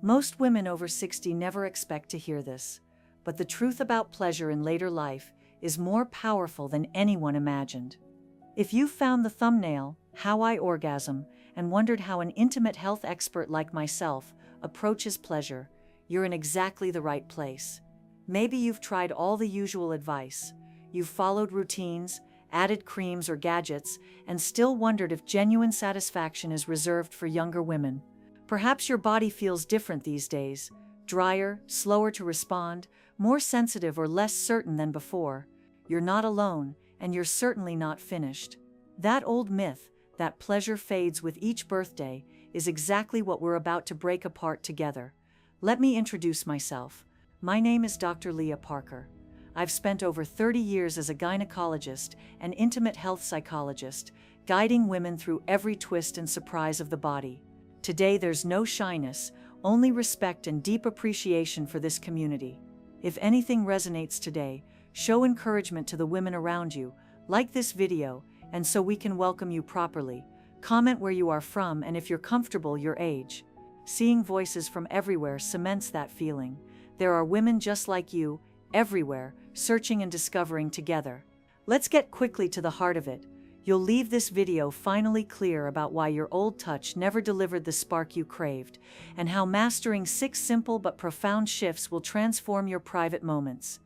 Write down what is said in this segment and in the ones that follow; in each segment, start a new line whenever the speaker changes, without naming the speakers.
Most women over 60 never expect to hear this, but the truth about pleasure in later life is more powerful than anyone imagined. If you found the thumbnail, How I Orgasm, and wondered how an intimate health expert like myself approaches pleasure, you're in exactly the right place. Maybe you've tried all the usual advice, you've followed routines, added creams or gadgets, and still wondered if genuine satisfaction is reserved for younger women. Perhaps your body feels different these days, drier, slower to respond, more sensitive or less certain than before. You're not alone, and you're certainly not finished. That old myth, that pleasure fades with each birthday, is exactly what we're about to break apart together. Let me introduce myself. My name is Dr. Lia Parker. I've spent over 30 years as a gynecologist and intimate health psychologist, guiding women through every twist and surprise of the body. Today there's no shyness, only respect and deep appreciation for this community. If anything resonates today, show encouragement to the women around you, like this video, and so we can welcome you properly. Comment where you are from and if you're comfortable, your age. Seeing voices from everywhere cements that feeling. There are women just like you, everywhere, searching and discovering together. Let's get quickly to the heart of it. You'll leave this video finally clear about why your old touch never delivered the spark you craved, and how mastering 6 simple but profound shifts will transform your private moments.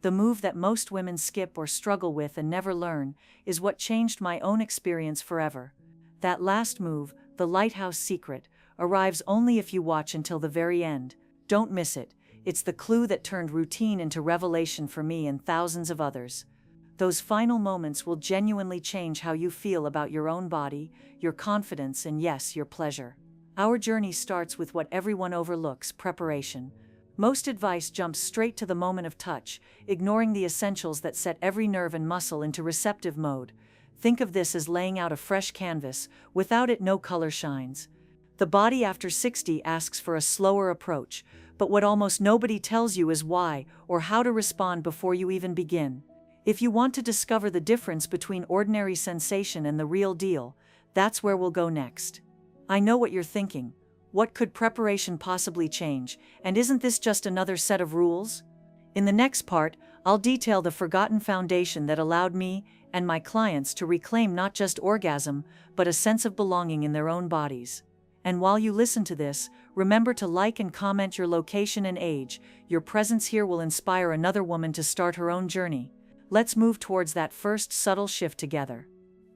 The move that most women skip or struggle with and never learn is what changed my own experience forever. That last move, the lighthouse secret, arrives only if you watch until the very end. Don't miss it. It's the clue that turned routine into revelation for me and thousands of others. Those final moments will genuinely change how you feel about your own body, your confidence, and yes, your pleasure. Our journey starts with what everyone overlooks: preparation. Most advice jumps straight to the moment of touch, ignoring the essentials that set every nerve and muscle into receptive mode. Think of this as laying out a fresh canvas. Without it, no color shines. The body after 60 asks for a slower approach, but what almost nobody tells you is why or how to respond before you even begin. If you want to discover the difference between ordinary sensation and the real deal, that's where we'll go next. I know what you're thinking. What could preparation possibly change? And isn't this just another set of rules? In the next part, I'll detail the forgotten foundation that allowed me and my clients to reclaim not just orgasm, but a sense of belonging in their own bodies. And while you listen to this, remember to like and comment your location and age. Your presence here will inspire another woman to start her own journey. Let's move towards that first subtle shift together.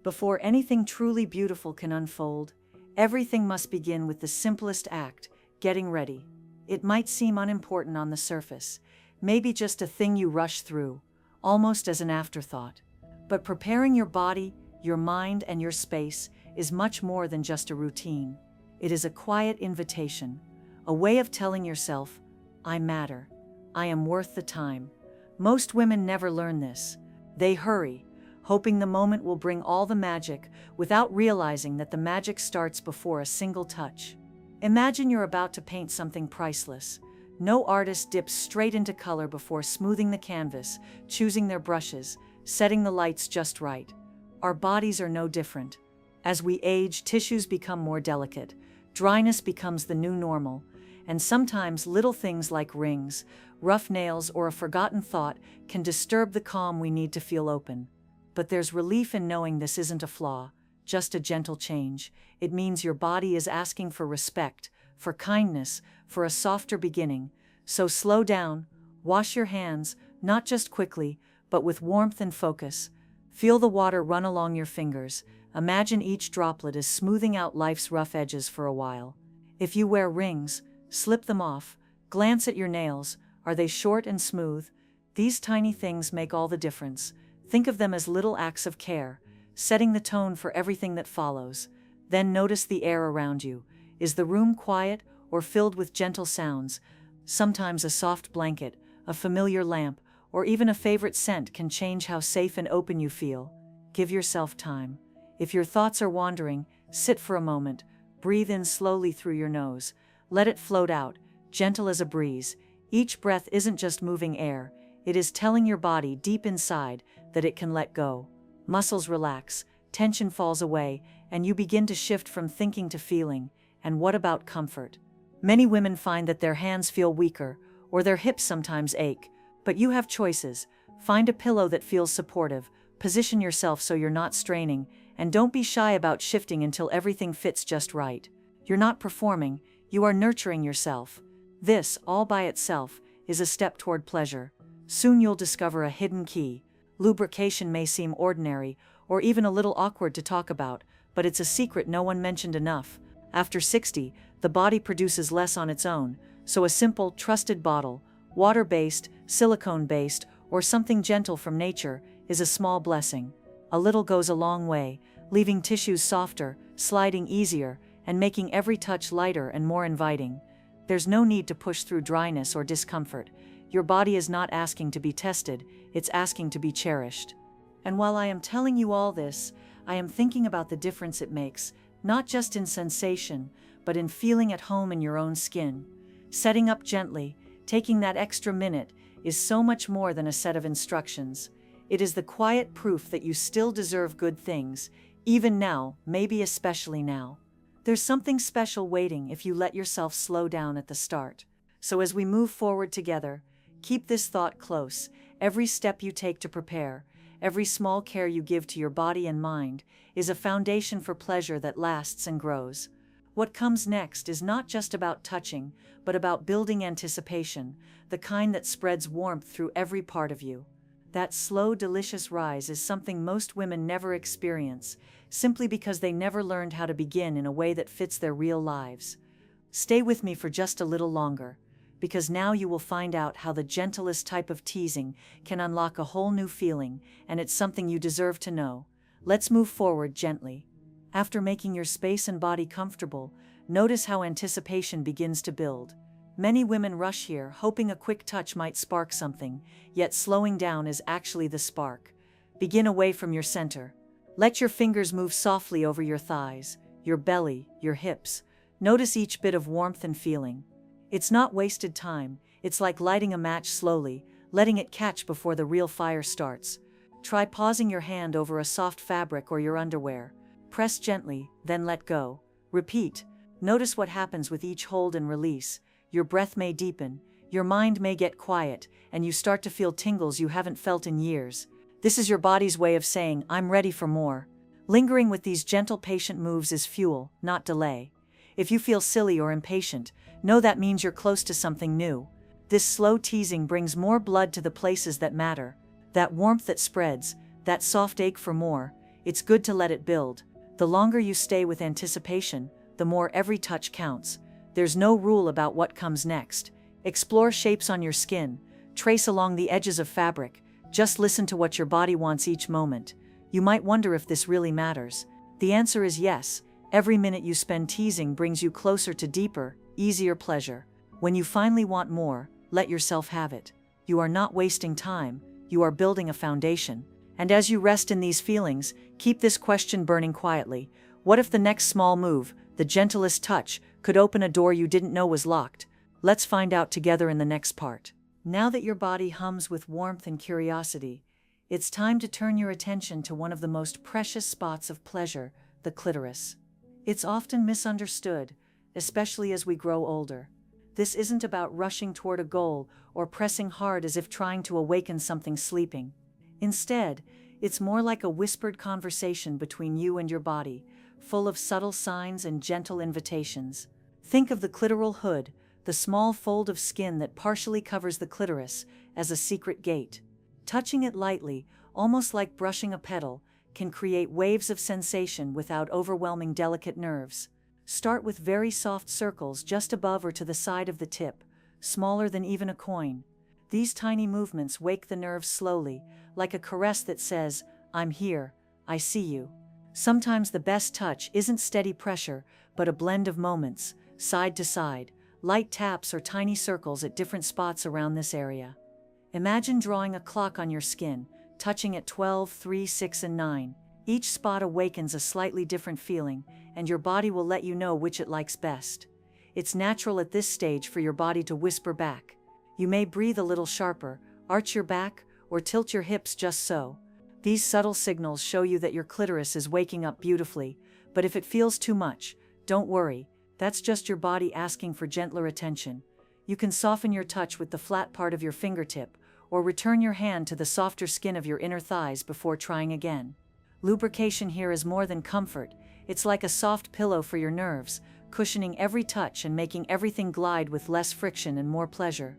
Before anything truly beautiful can unfold, everything must begin with the simplest act: getting ready. It might seem unimportant on the surface, maybe just a thing you rush through, almost as an afterthought. But preparing your body, your mind, and your space is much more than just a routine. It is a quiet invitation, a way of telling yourself, I matter, I am worth the time. Most women never learn this. They hurry, hoping the moment will bring all the magic, without realizing that the magic starts before a single touch. Imagine you're about to paint something priceless. No artist dips straight into color before smoothing the canvas, choosing their brushes, setting the lights just right. Our bodies are no different. As we age, tissues become more delicate, dryness becomes the new normal, and sometimes little things like rings, rough nails, or a forgotten thought can disturb the calm we need to feel open. But there's relief in knowing this isn't a flaw, just a gentle change. It means your body is asking for respect, for kindness, for a softer beginning. So slow down, wash your hands, not just quickly, but with warmth and focus. Feel the water run along your fingers. Imagine each droplet as smoothing out life's rough edges for a while. If you wear rings, slip them off. Glance at your nails. Are they short and smooth? These tiny things make all the difference. Think of them as little acts of care, setting the tone for everything that follows. Then notice the air around you. Is the room quiet or filled with gentle sounds? Sometimes a soft blanket, a familiar lamp, or even a favorite scent can change how safe and open you feel. Give yourself time. If your thoughts are wandering, sit for a moment. Breathe in slowly through your nose. Let it float out, gentle as a breeze. Each breath isn't just moving air, it is telling your body deep inside that it can let go. Muscles relax, tension falls away, and you begin to shift from thinking to feeling. And what about comfort? Many women find that their hands feel weaker, or their hips sometimes ache, but you have choices. Find a pillow that feels supportive, position yourself so you're not straining, and don't be shy about shifting until everything fits just right. You're not performing, you are nurturing yourself. This, all by itself, is a step toward pleasure. Soon you'll discover a hidden key. Lubrication may seem ordinary, or even a little awkward to talk about, but it's a secret no one mentioned enough. After 60, the body produces less on its own, so a simple, trusted bottle, water-based, silicone-based, or something gentle from nature, is a small blessing. A little goes a long way, leaving tissues softer, sliding easier, and making every touch lighter and more inviting. There's no need to push through dryness or discomfort. Your body is not asking to be tested, it's asking to be cherished. And while I am telling you all this, I am thinking about the difference it makes, not just in sensation, but in feeling at home in your own skin. Setting up gently, taking that extra minute, is so much more than a set of instructions. It is the quiet proof that you still deserve good things, even now, maybe especially now. There's something special waiting if you let yourself slow down at the start. So as we move forward together, keep this thought close. Every step you take to prepare, every small care you give to your body and mind, is a foundation for pleasure that lasts and grows. What comes next is not just about touching, but about building anticipation, the kind that spreads warmth through every part of you. That slow, delicious rise is something most women never experience, simply because they never learned how to begin in a way that fits their real lives. Stay with me for just a little longer, because now you will find out how the gentlest type of teasing can unlock a whole new feeling, and it's something you deserve to know. Let's move forward gently. After making your space and body comfortable, notice how anticipation begins to build. Many women rush here, hoping a quick touch might spark something, yet slowing down is actually the spark. Begin away from your center. Let your fingers move softly over your thighs, your belly, your hips. Notice each bit of warmth and feeling. It's not wasted time, it's like lighting a match slowly, letting it catch before the real fire starts. Try pausing your hand over a soft fabric or your underwear. Press gently, then let go. Repeat. Notice what happens with each hold and release. Your breath may deepen, your mind may get quiet, and you start to feel tingles you haven't felt in years. This is your body's way of saying, I'm ready for more. Lingering with these gentle, patient moves is fuel, not delay. If you feel silly or impatient, know that means you're close to something new. This slow teasing brings more blood to the places that matter. That warmth that spreads, that soft ache for more, it's good to let it build. The longer you stay with anticipation, the more every touch counts. There's no rule about what comes next. Explore shapes on your skin, trace along the edges of fabric, just listen to what your body wants each moment. You might wonder if this really matters. The answer is yes. Every minute you spend teasing brings you closer to deeper, easier pleasure. When you finally want more, let yourself have it. You are not wasting time, you are building a foundation. And as you rest in these feelings, keep this question burning quietly. What if the next small move, the gentlest touch, could open a door you didn't know was locked? Let's find out together in the next part. Now that your body hums with warmth and curiosity, it's time to turn your attention to one of the most precious spots of pleasure, the clitoris. It's often misunderstood, especially as we grow older. This isn't about rushing toward a goal or pressing hard as if trying to awaken something sleeping. Instead, it's more like a whispered conversation between you and your body, full of subtle signs and gentle invitations. Think of the clitoral hood, the small fold of skin that partially covers the clitoris, as a secret gate. Touching it lightly, almost like brushing a petal, can create waves of sensation without overwhelming delicate nerves. Start with very soft circles just above or to the side of the tip, smaller than even a coin. These tiny movements wake the nerves slowly, like a caress that says, I'm here, I see you. Sometimes the best touch isn't steady pressure, but a blend of moments, side to side, light taps or tiny circles at different spots around this area. Imagine drawing a clock on your skin, touching at 12, 3, 6, and 9. Each spot awakens a slightly different feeling, and your body will let you know which it likes best. It's natural at this stage for your body to whisper back. You may breathe a little sharper, arch your back, or tilt your hips just so. These subtle signals show you that your clitoris is waking up beautifully, but if it feels too much, don't worry. That's just your body asking for gentler attention. You can soften your touch with the flat part of your fingertip, or return your hand to the softer skin of your inner thighs before trying again. Lubrication here is more than comfort. It's like a soft pillow for your nerves, cushioning every touch and making everything glide with less friction and more pleasure.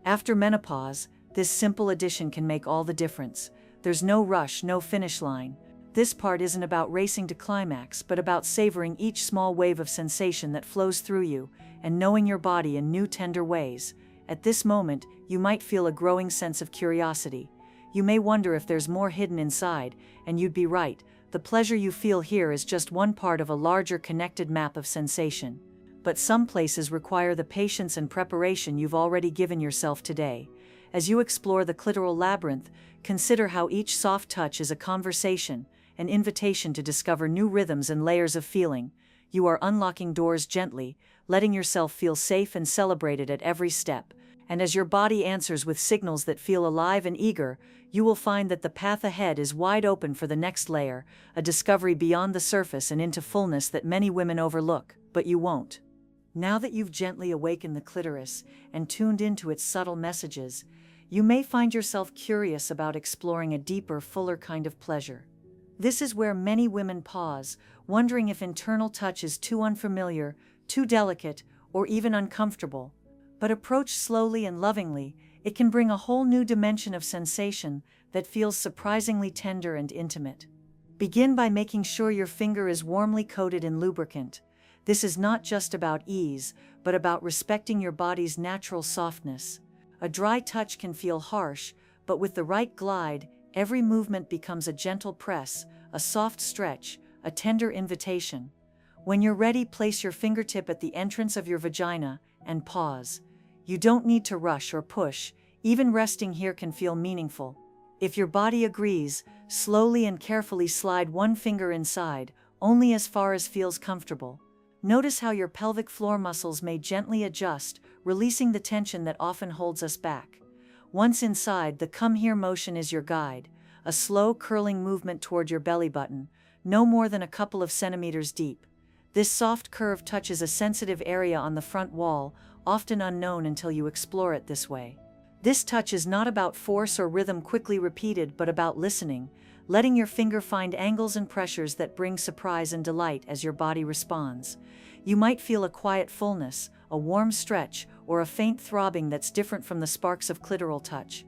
After menopause, this simple addition can make all the difference. There's no rush, no finish line. This part isn't about racing to climax, but about savoring each small wave of sensation that flows through you and knowing your body in new tender ways. At this moment, you might feel a growing sense of curiosity. You may wonder if there's more hidden inside, and you'd be right. The pleasure you feel here is just one part of a larger connected map of sensation. But some places require the patience and preparation you've already given yourself today. As you explore the clitoral labyrinth, consider how each soft touch is a conversation, an invitation to discover new rhythms and layers of feeling. You are unlocking doors gently, letting yourself feel safe and celebrated at every step. And as your body answers with signals that feel alive and eager, you will find that the path ahead is wide open for the next layer, a discovery beyond the surface and into fullness that many women overlook, but you won't. Now that you've gently awakened the clitoris and tuned into its subtle messages, you may find yourself curious about exploring a deeper, fuller kind of pleasure. This is where many women pause, wondering if internal touch is too unfamiliar, too delicate, or even uncomfortable. But approach slowly and lovingly, it can bring a whole new dimension of sensation that feels surprisingly tender and intimate. Begin by making sure your finger is warmly coated in lubricant. This is not just about ease, but about respecting your body's natural softness. A dry touch can feel harsh, but with the right glide, every movement becomes a gentle press, a soft stretch, a tender invitation. When you're ready, place your fingertip at the entrance of your vagina and pause. You don't need to rush or push, even resting here can feel meaningful. If your body agrees, slowly and carefully slide one finger inside, only as far as feels comfortable. Notice how your pelvic floor muscles may gently adjust, releasing the tension that often holds us back. Once inside, the come here motion is your guide, a slow curling movement toward your belly button, no more than a couple of centimeters deep. This soft curve touches a sensitive area on the front wall, often unknown until you explore it this way. This touch is not about force or rhythm quickly repeated, but about listening, letting your finger find angles and pressures that bring surprise and delight as your body responds. You might feel a quiet fullness, a warm stretch, or a faint throbbing that's different from the sparks of clitoral touch.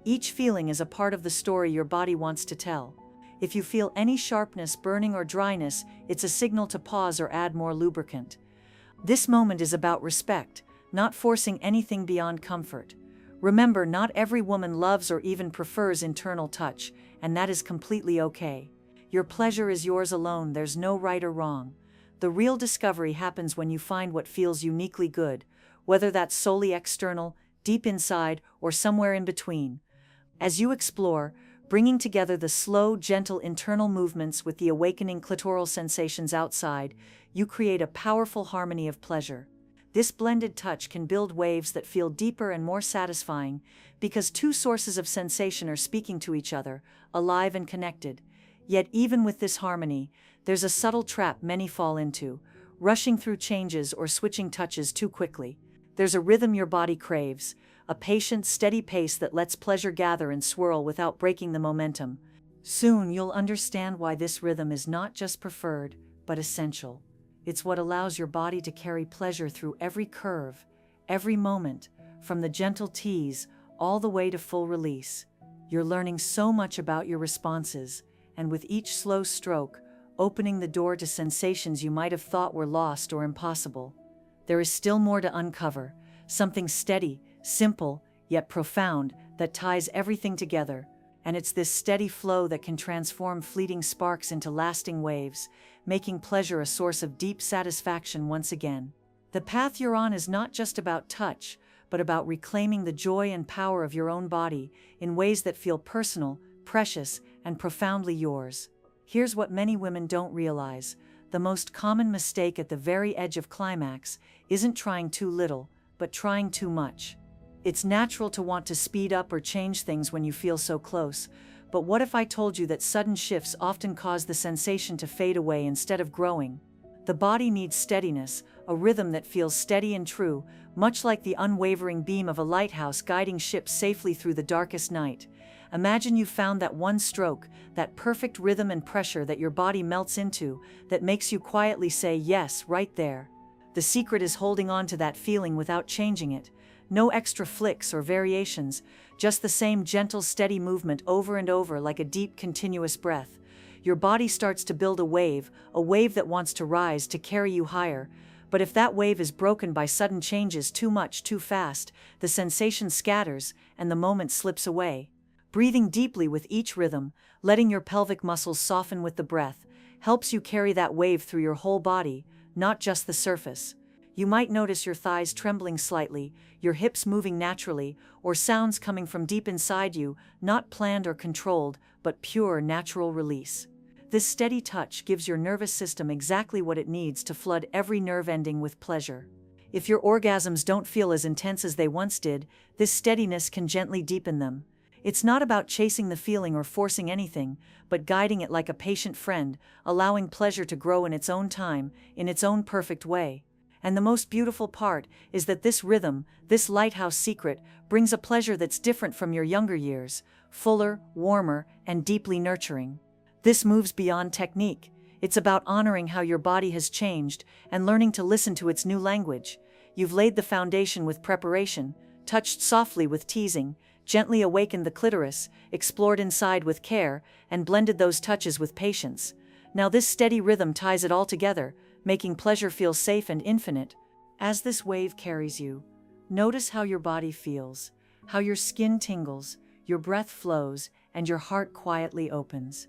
Each feeling is a part of the story your body wants to tell. If you feel any sharpness, burning, or dryness, it's a signal to pause or add more lubricant. This moment is about respect, not forcing anything beyond comfort. Remember, not every woman loves or even prefers internal touch, and that is completely okay. Your pleasure is yours alone, there's no right or wrong. The real discovery happens when you find what feels uniquely good, whether that's solely external, deep inside, or somewhere in between. As you explore, bringing together the slow, gentle internal movements with the awakening clitoral sensations outside, you create a powerful harmony of pleasure. This blended touch can build waves that feel deeper and more satisfying because two sources of sensation are speaking to each other, alive and connected. Yet even with this harmony, there's a subtle trap many fall into, rushing through changes or switching touches too quickly. There's a rhythm your body craves, a patient, steady pace that lets pleasure gather and swirl without breaking the momentum. Soon you'll understand why this rhythm is not just preferred, but essential. It's what allows your body to carry pleasure through every curve, every moment, from the gentle tease all the way to full release. You're learning so much about your responses, and with each slow stroke, opening the door to sensations you might have thought were lost or impossible. There is still more to uncover, something steady, simple, yet profound, that ties everything together. And it's this steady flow that can transform fleeting sparks into lasting waves, making pleasure a source of deep satisfaction once again. The path you're on is not just about touch, but about reclaiming the joy and power of your own body in ways that feel personal, precious, and profoundly yours. Here's what many women don't realize. The most common mistake at the very edge of climax isn't trying too little, but trying too much. It's natural to want to speed up or change things when you feel so close, but what if I told you that sudden shifts often cause the sensation to fade away instead of growing? The body needs steadiness, a rhythm that feels steady and true, much like the unwavering beam of a lighthouse guiding ships safely through the darkest night. Imagine you found that one stroke, that perfect rhythm and pressure that your body melts into, that makes you quietly say yes right there. The secret is holding on to that feeling without changing it. No extra flicks or variations, just the same gentle, steady movement over and over like a deep, continuous breath. Your body starts to build a wave that wants to rise, to carry you higher. But if that wave is broken by sudden changes, too much, too fast, the sensation scatters and the moment slips away. Breathing deeply with each rhythm, letting your pelvic muscles soften with the breath, helps you carry that wave through your whole body, not just the surface. You might notice your thighs trembling slightly, your hips moving naturally, or sounds coming from deep inside you, not planned or controlled, but pure, natural release. This steady touch gives your nervous system exactly what it needs to flood every nerve ending with pleasure. If your orgasms don't feel as intense as they once did, this steadiness can gently deepen them. It's not about chasing the feeling or forcing anything, but guiding it like a patient friend, allowing pleasure to grow in its own time, in its own perfect way. And the most beautiful part is that this rhythm, this lighthouse secret, brings a pleasure that's different from your younger years, fuller, warmer, and deeply nurturing. This moves beyond technique. It's about honoring how your body has changed and learning to listen to its new language. You've laid the foundation with preparation, touched softly with teasing, gently awakened the clitoris, explored inside with care, and blended those touches with patience. Now this steady rhythm ties it all together, making pleasure feel safe and infinite. As this wave carries you, notice how your body feels, how your skin tingles, your breath flows, and your heart quietly opens.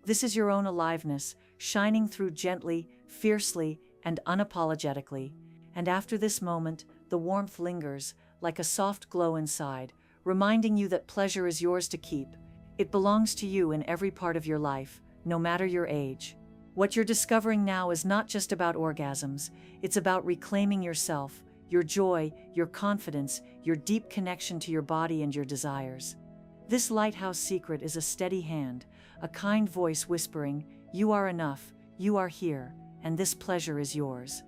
This is your own aliveness, shining through gently, fiercely, and unapologetically. And after this moment, the warmth lingers, like a soft glow inside, reminding you that pleasure is yours to keep. It belongs to you in every part of your life, no matter your age. What you're discovering now is not just about orgasms, it's about reclaiming yourself, your joy, your confidence, your deep connection to your body and your desires. This lighthouse secret is a steady hand, a kind voice whispering, "You are enough, you are here, and this pleasure is yours."